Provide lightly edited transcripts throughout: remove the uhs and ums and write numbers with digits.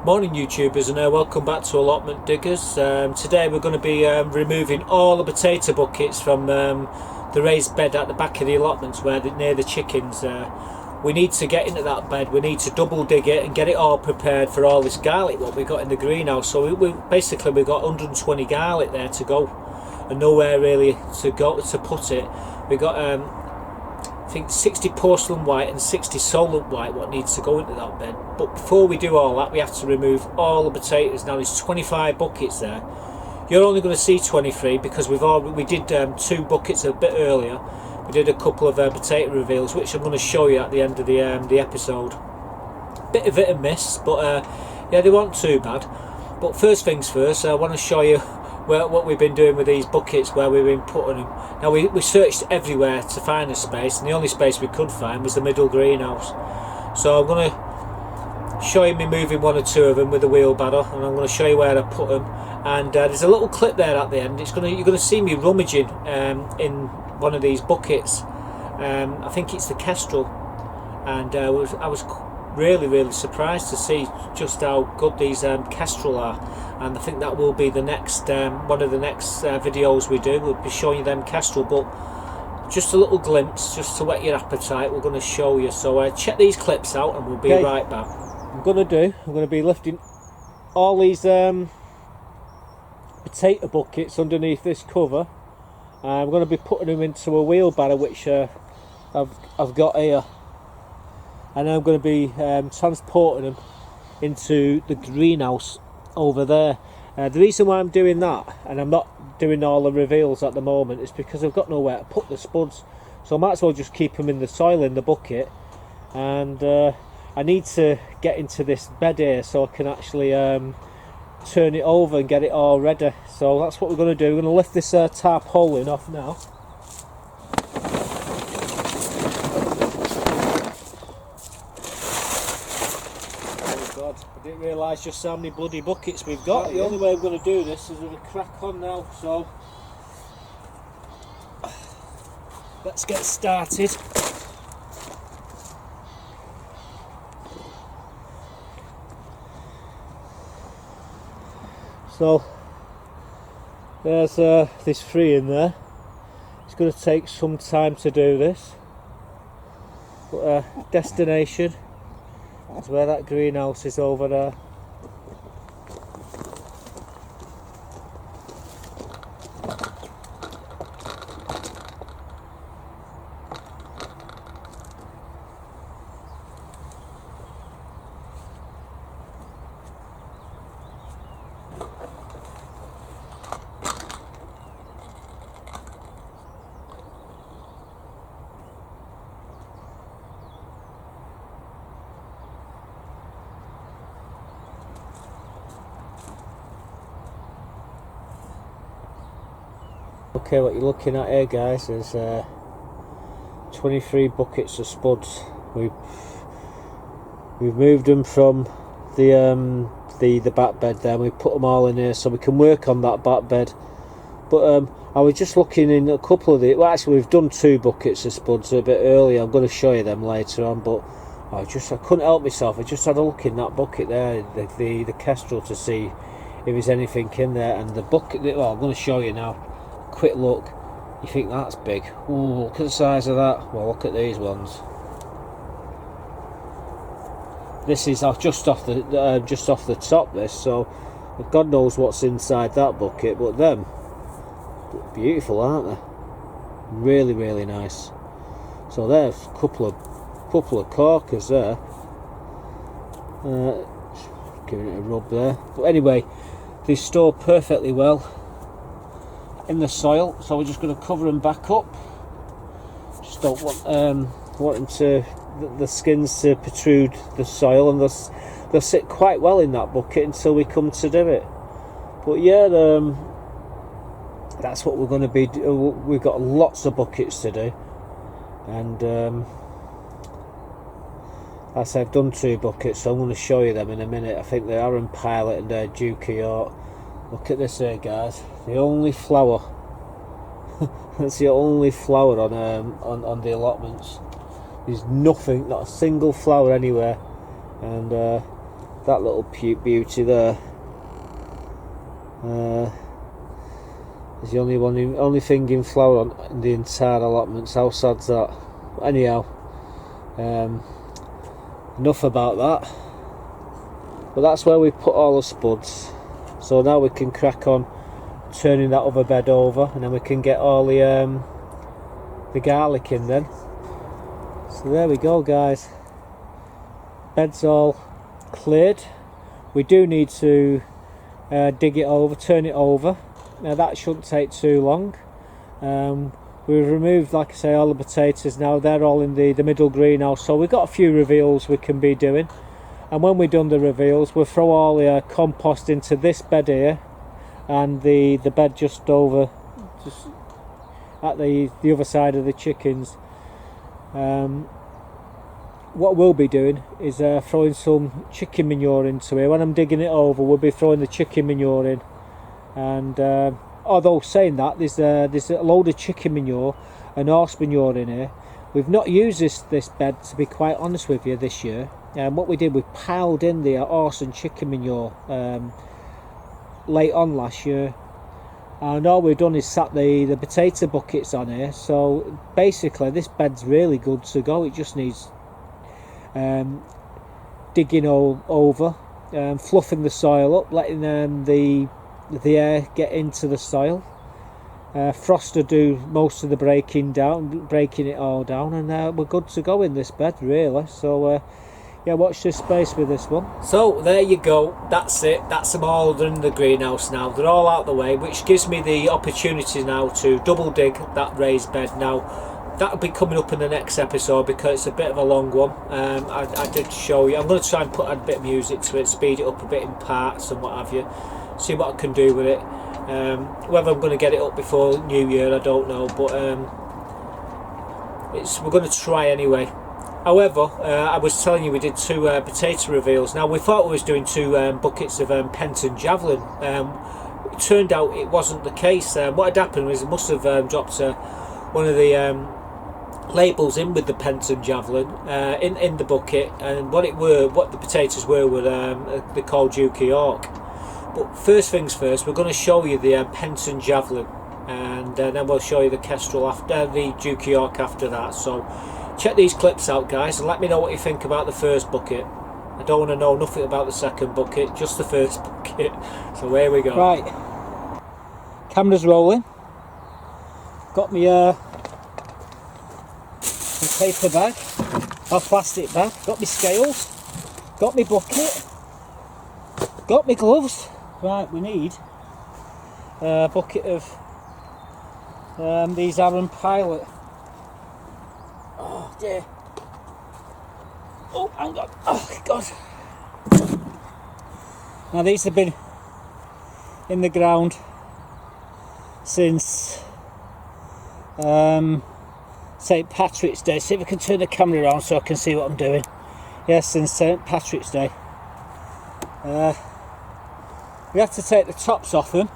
Morning YouTubers, and welcome back to Allotment Diggers. Today we're going to be removing all the potato buckets from the raised bed at the back of the allotments near the chickens. We need to get into that bed, we need to double dig it and get it all prepared for all this garlic what we got in the greenhouse. So we've got 120 garlic there to go and nowhere really to put it. We got I think 60 porcelain white and 60 solent white what needs to go into that bed. But before we do all that, we have to remove all the potatoes. Now there's 25 buckets there. You're only going to see 23 because we did 2 buckets a bit earlier. We did a couple of potato reveals, which I'm going to show you at the end of the episode. Bit of hit and miss, but yeah, they weren't too bad. But first things first, I want to show you what we've been doing with these buckets, where we've been putting them. Now we searched everywhere to find a space, and the only space we could find was the middle greenhouse. So I'm going to show you me moving 1 or 2 of them with a wheelbarrow, and I'm going to show you where I put them. And there's a little clip there at the end. You're going to see me rummaging in one of these buckets. I think it's the kestrel, and I was really surprised to see just how good these kestrel are. And I think that will be the next one of the next videos we do. We'll be showing you them kestrel, but just a little glimpse just to whet your appetite we're going to show you. So check these clips out and we'll be right back. I'm going to be lifting all these potato buckets underneath this cover. I'm going to be putting them into a wheelbarrow which I've got here, and I'm going to be transporting them into the greenhouse over there. The reason why I'm doing that, and I'm not doing all the reveals at the moment, is because I've got nowhere to put the spuds, so I might as well just keep them in the soil in the bucket. And I need to get into this bed here so I can actually turn it over and get it all ready. So that's what we're going to do. We're going to lift this tarpaulin off now. I didn't realise just how many bloody buckets we've got. The only way I'm going to do this is with a crack on now, so let's get started. So there's this 3 in there. It's going to take some time to do this, but destination is where that greenhouse is over there. Okay, what you're looking at here, guys, is 23 buckets of spuds. We've moved them from the back bed there. We put them all in here so we can work on that back bed. But I was just looking in a couple of the. Well, actually, we've done 2 buckets of spuds a bit earlier. I'm going to show you them later on. But I couldn't help myself. I just had a look in that bucket there, the kestrel, to see if there's anything in there. And the bucket. Well, I'm going to show you now. Quick look, you think that's big? Ooh, look at the size of that. Well, look at these ones. This is just off the top. This, so God knows what's inside that bucket. But them, beautiful, aren't they? Really nice. So there's a couple of corkers there. Giving it a rub there. But anyway, they store perfectly well in the soil, so we're just going to cover them back up. Just don't want the skins to protrude the soil, and they'll sit quite well in that bucket until we come to do it. But yeah, that's what we're going to be. We've got lots of buckets to do, and as I've done 2 buckets, so I'm going to show you them in a minute. I think they're Aaron Pilot and Dukey York. Look at this here, guys. The only flower. That's the only flower on the allotments. There's nothing, not a single flower anywhere. And that little beauty there is the only thing in flower in the entire allotments. How sad's that? But anyhow, enough about that. But that's where we put all the spuds. So now we can crack on turning that other bed over, and then we can get all the garlic in then. So there we go, guys. Bed's all cleared. We do need to dig it over, turn it over. Now that shouldn't take too long. We've removed, like I say, all the potatoes now. They're all in the middle greenhouse, so we've got a few reveals we can be doing. And when we've done the reveals, we'll throw all the compost into this bed here, and the bed just over, just at the other side of the chickens. What we'll be doing is throwing some chicken manure into here. When I'm digging it over, we'll be throwing the chicken manure in. And although saying that, there's a load of chicken manure and horse manure in here. We've not used this bed, to be quite honest with you, this year. What we did, we piled in the horse and chicken manure late on last year, and all we've done is sat the potato buckets on here. So basically this bed's really good to go. It just needs digging over, fluffing the soil up, letting the air get into the soil. Frost to do most of the breaking it all down, and we're good to go in this bed, really. So yeah, watch this space with this one. So there you go, that's it. That's them all in the greenhouse now. They're all out the way, which gives me the opportunity now to double dig that raised bed. Now that'll be coming up in the next episode because it's a bit of a long one. I did show you. I'm going to try and put a bit of music to it, speed it up a bit in parts and what have you, see what I can do with it. Whether I'm going to get it up before New Year, I don't know, but we're going to try anyway. However, I was telling you we did 2 potato reveals. Now we thought we was doing 2 buckets of Penton javelin. It turned out it wasn't the case. What had happened was it must have dropped one of the labels in with the Penton javelin in the bucket, and what the potatoes were they're called Duke York. But first things first, we're going to show you the Penton javelin, and then we'll show you the Kestrel after the Duke York after that. So check these clips out, guys, and let me know what you think about the first bucket. I don't want to know nothing about the second bucket, just the first bucket. So here we go. Right, camera's rolling. Got me paper bag, or plastic bag. Got me scales. Got me bucket. Got me gloves. Right, we need a bucket of these Aaron Pilot. Oh dear. Oh, hang on. Oh God. Now these have been in the ground since St. Patrick's Day. See if I can turn the camera around so I can see what I'm doing. Yes, since St. Patrick's Day. We have to take the tops off them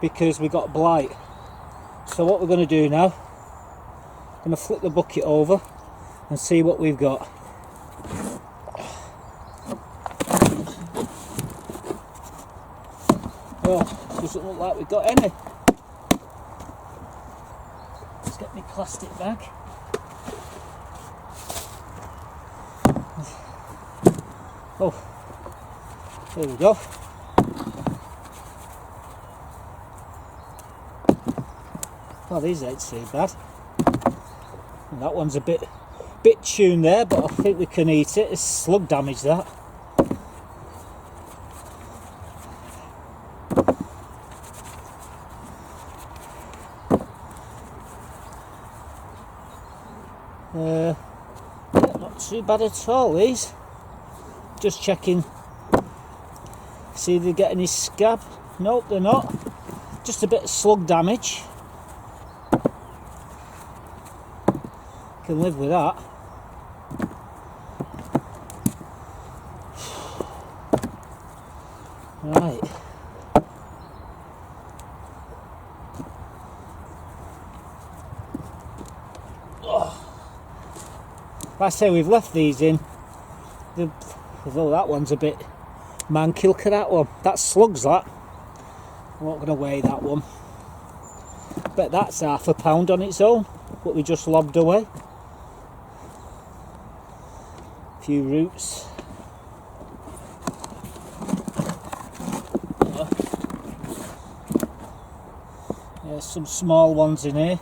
because we got blight. So what we're going to do now, I'm going to flip the bucket over and see what we've got. Oh, doesn't look like we've got any. Let's get my plastic bag. Oh, there we go. Oh, these ain't too bad. And that one's a bit tuned there, but I think we can eat it. It's slug damage, that. Yeah, not too bad at all, these. Just checking, see if they get any scab. Nope, they're not. Just a bit of slug damage. Can live with that. Right. Oh. Like I say, we've left these in. Although that one's a bit manky. Look at that one. That's slugs, that. I'm not going to weigh that one. Bet that's £0.5 pound on its own, what we just lobbed away. A few roots. There's some small ones in here.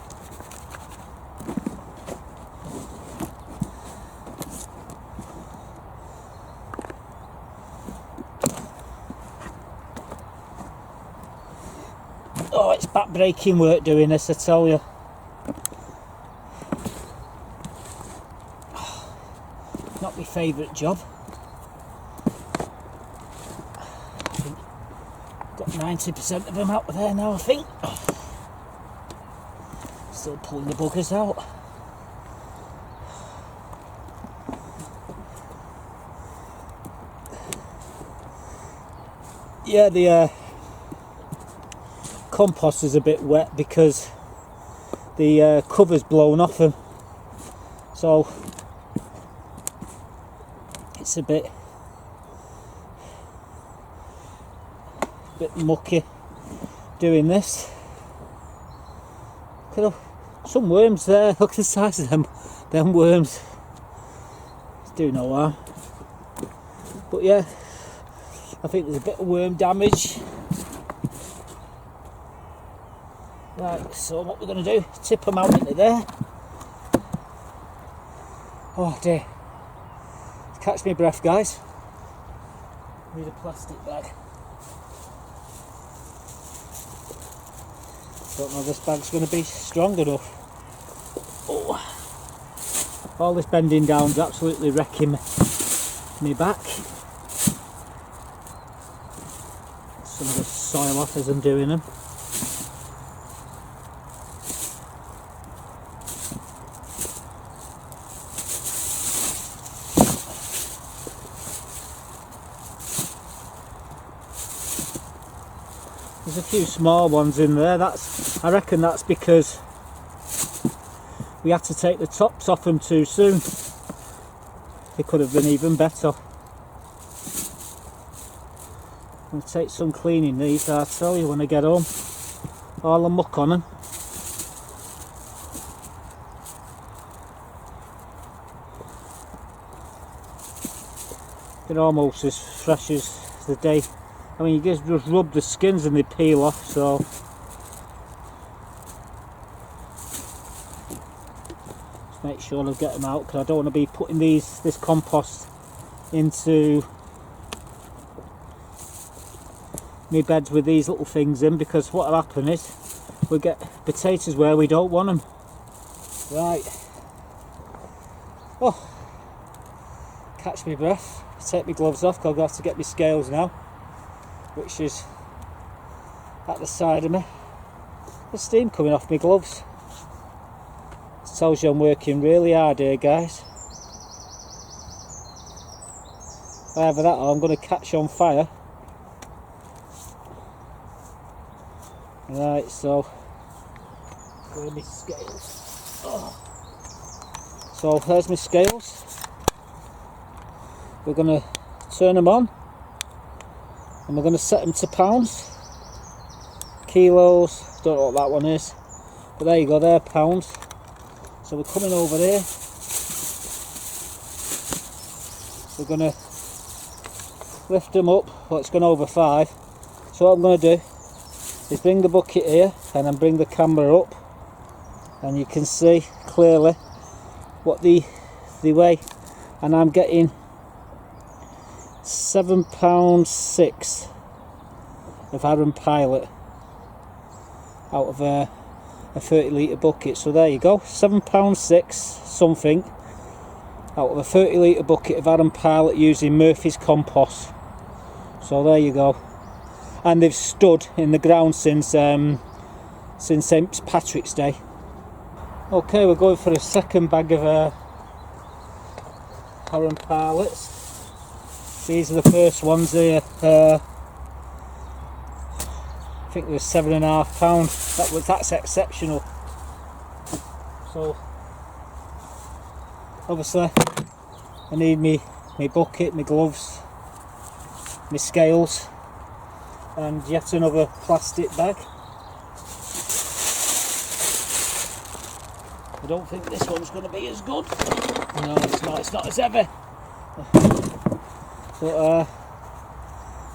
Oh, it's back-breaking work doing this, I tell you. Not my favourite job. Got 90% of them out there now, I think. Still pulling the buggers out. Yeah, the compost is a bit wet because the cover's blown off them, so it's a bit mucky doing this. Look at some worms there. Look at the size of them worms. It's doing no harm. But yeah, I think there's a bit of worm damage. Right, so what we're going to do, tip them out into there. Oh dear. Catch me breath, guys. Need a plastic bag. Don't know if this bag's going to be strong enough. Oh. All this bending down's absolutely wrecking me back. Some of the soil off as I'm doing them. There's a few small ones in there. I reckon that's because we had to take the tops off them too soon. They could have been even better. I'm going to take some cleaning these, I'll tell you, when I get home. All the muck on them. They're almost as fresh as the day. I mean, you just rub the skins and they peel off, so just make sure I get them out, because I don't want to be putting this compost into my beds with these little things in, because what'll happen is we'll get potatoes where we don't want them. Right. Oh, catch me breath. Take my gloves off, because I'll have to get my scales now, which is at the side of me. There's steam coming off my gloves. This tells you I'm working really hard here, guys. Either that or I'm going to catch on fire. Right, so where are my scales? Oh. So there's my scales. We're going to turn them on. And we're going to set them to pounds, kilos, don't know what that one is, but there you go, they're pounds. So we're coming over here, we're going to lift them up. Well, it's gone over 5, so what I'm going to do is bring the bucket here and then bring the camera up, and you can see clearly what the weigh, and I'm getting £7.6 of Aaron Pilot out of a 30 litre bucket. So there you go, £7.6 something out of a 30 litre bucket of Aaron Pilot using Murphy's compost. So there you go, and they've stood in the ground since St Patrick's Day. Okay, we're going for a second bag of Aaron Pilots. These are the first ones here. I think they were £7.5. That's exceptional. So obviously I need me my bucket, my gloves, my scales, and yet another plastic bag. I don't think this one's going to be as good. No, it's not as heavy. But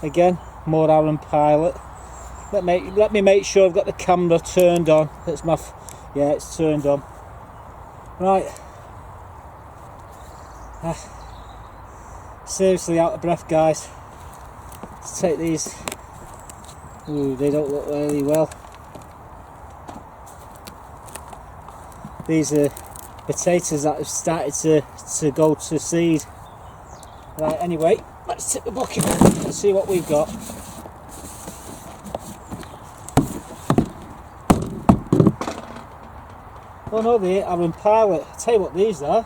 again, more Aaron Pilot. Let me make sure I've got the camera turned on. Yeah, it's turned on. Right. Seriously out of breath, guys. Let's take these. Ooh, they don't look really well. These are potatoes that have started to go to seed. Right, anyway, let's tip the bucket and see what we've got. Oh no, they ain't Aaron Pilot. I'll tell you what these are.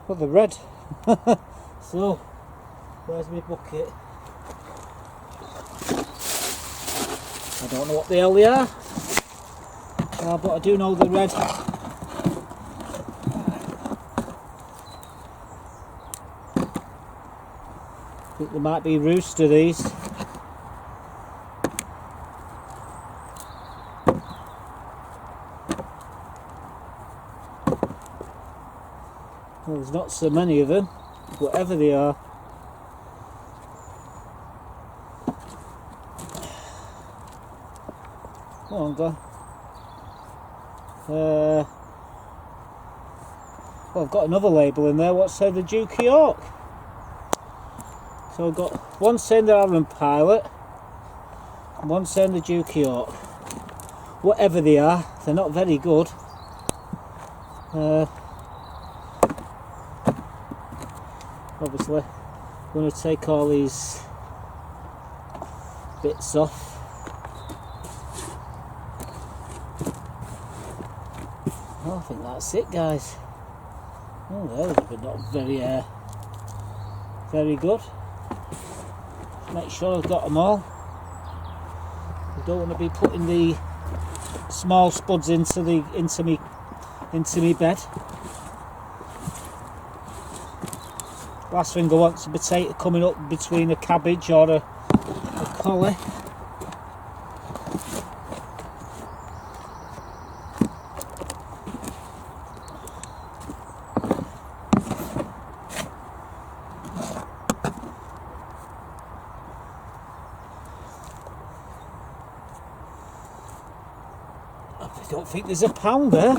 Well, they're red. So, where's my bucket? I don't know what the hell they are, but I do know they're red. I think they might be rooster, these. Well, there's not so many of them, whatever they are. Come on, go. Well, I've got another label in there. What's the Duke of York? So I've got one saying the Aaron Pilot and one saying the Duke of York. Whatever they are, they're not very good. Obviously, I'm going to take all these bits off. Oh, I think that's it, guys. Oh, those are not very good. Make sure I've got them all. I don't want to be putting the small spuds into me bed. Last thing I want is a potato coming up between a cabbage or a collie. I don't think there's a pound there.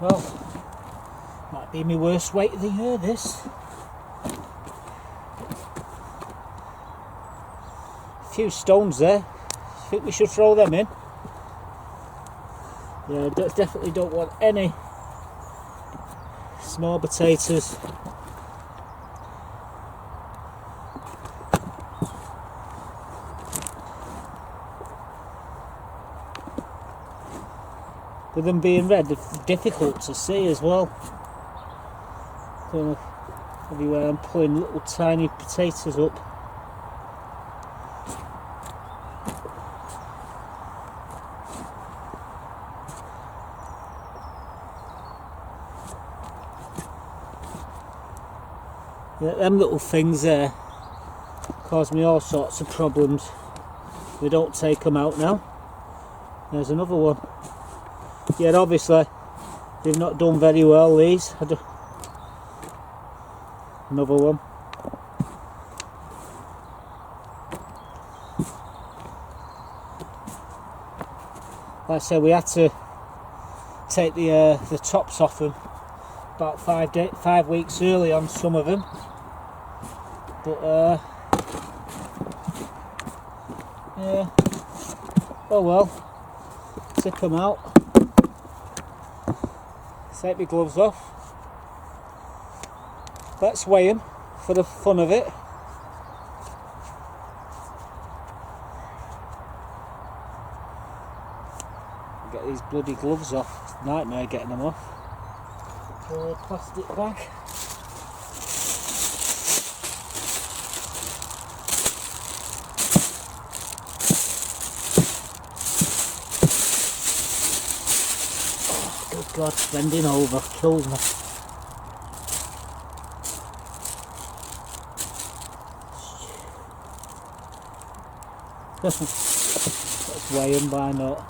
Well, might be my worst weight of the year, this. A few stones there. I think we should throw them in. Yeah, I definitely don't want any small potatoes. With them being red, they're difficult to see as well. Everywhere I'm pulling little tiny potatoes up. Yeah, them little things there cause me all sorts of problems. We don't take them out now. There's another one. Yeah, obviously they've not done very well, these. Another one. Like I said, we had to take the tops off them about 5 weeks early on some of them. But yeah. Oh well. Tip them out. Take my gloves off. Let's weigh them for the fun of it. Get these bloody gloves off. Nightmare getting them off. Plastic bag. God, bending over kills me. Let's weigh them by not.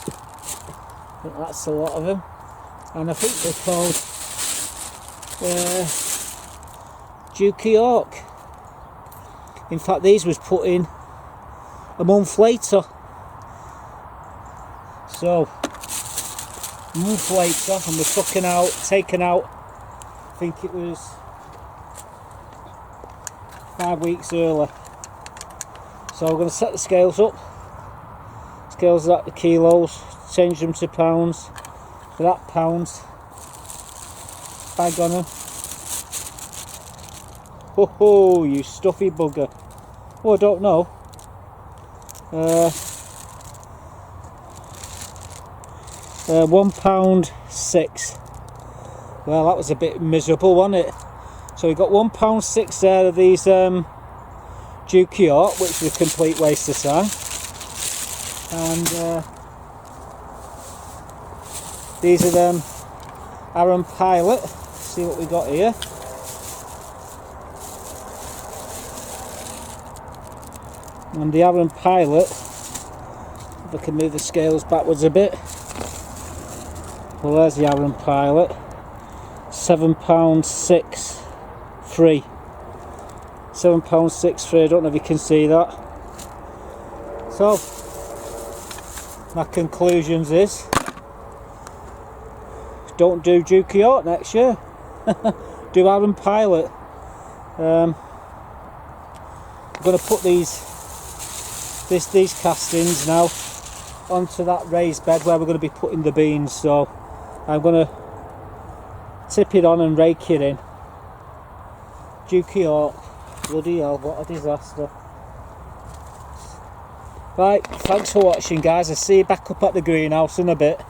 I think that's a lot of them, and I think they're called Duke York. In fact, these was put in a month later. So, a month later, and we're taken out, I think it was 5 weeks early. So we're going to set the scales up. Scales at the kilos, change them to pounds. For that pounds, bag on them. Ho ho, you stuffy bugger. Oh, I don't know. £1.06. Well, that was a bit miserable, wasn't it? So we got £1.06 there of these Duke York, which is a complete waste of time. And these are them Aaron Pilot. See what we got here. And the Aaron Pilot, if I can move the scales backwards a bit. Well, there's the Aaron Pilot. £7.63. £7.63. I don't know if you can see that. So, my conclusions is, don't do Duke York next year. Do Aaron Pilot. I'm going to put these castings now onto that raised bed where we're going to be putting the beans. So I'm going to tip it on and rake it in. Duke York. Bloody hell, what a disaster. Right, thanks for watching, guys. I'll see you back up at the greenhouse in a bit.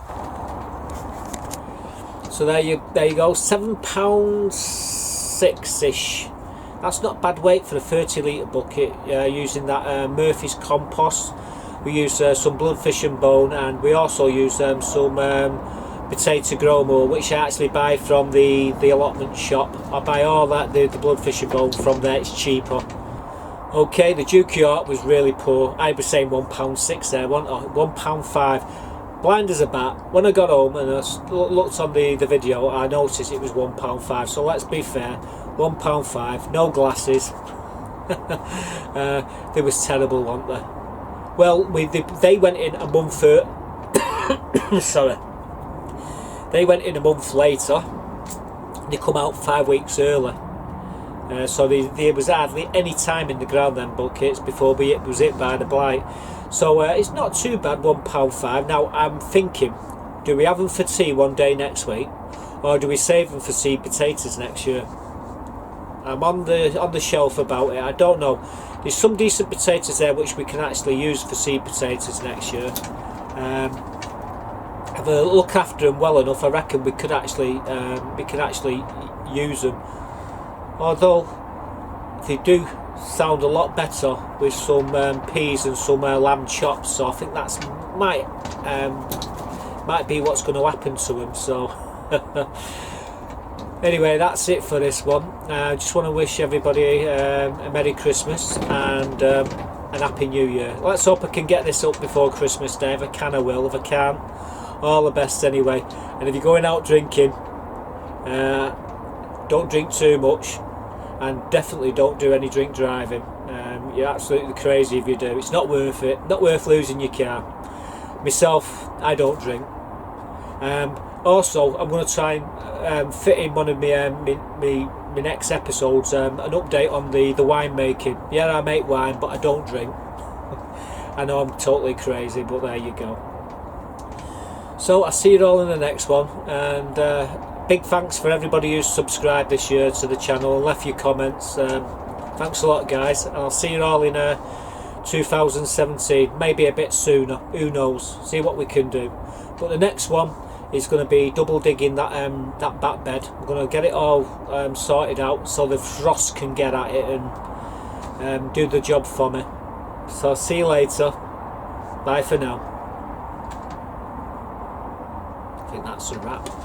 So there you go, £7.6-ish. That's not bad weight for a 30 litre bucket, using that Murphy's compost. We use some bloodfish and bone, and we also use some potato grow more, which I actually buy from the allotment shop. I buy all that, the bloodfish and bone from there, it's cheaper. Okay, the Duke York was really poor. I was saying £1.06 there, £1.05. Blind as a bat. When I got home and I looked on the video, I noticed it was £1.05. So let's be fair, £1.05, no glasses. They was terrible, weren't they? Well, they went in a month. Sorry, they went in a month later. They come out 5 weeks early. So there was hardly any time in the ground then buckets before it was hit by the blight. So it's not too bad, £1.05. Now I'm thinking, do we have them for tea one day next week, or do we save them for seed potatoes next year? I'm on the shelf about it. I don't know. There's some decent potatoes there which we can actually use for seed potatoes next year. Have a look after them well enough. I reckon we could actually use them. Although they do sound a lot better with some peas and some lamb chops, so I think that's might be what's going to happen to them. So anyway, that's it for this one. I just want to wish everybody a Merry Christmas and a Happy New Year. Let's hope I can get this up before Christmas Day. If I can, I will. If I can't, all the best anyway. And if you're going out drinking, don't drink too much, and definitely don't do any drink driving. You're absolutely crazy if you do. It's not worth it. Not worth losing your car. Myself, I don't drink. Also, I'm going to try and fit in one of my next episodes an update on the wine making. Yeah, I make wine, but I don't drink. I know I'm totally crazy, but there you go. So I'll see you all in the next one, and big thanks for everybody who's subscribed this year to the channel and left your comments. Thanks a lot, guys, and I'll see you all in 2017, maybe a bit sooner, who knows, see what we can do. But the next one is going to be double digging that back bed. I'm going to get it all sorted out so the frost can get at it and do the job for me. So I'll see you later. Bye for now. that's a wrap.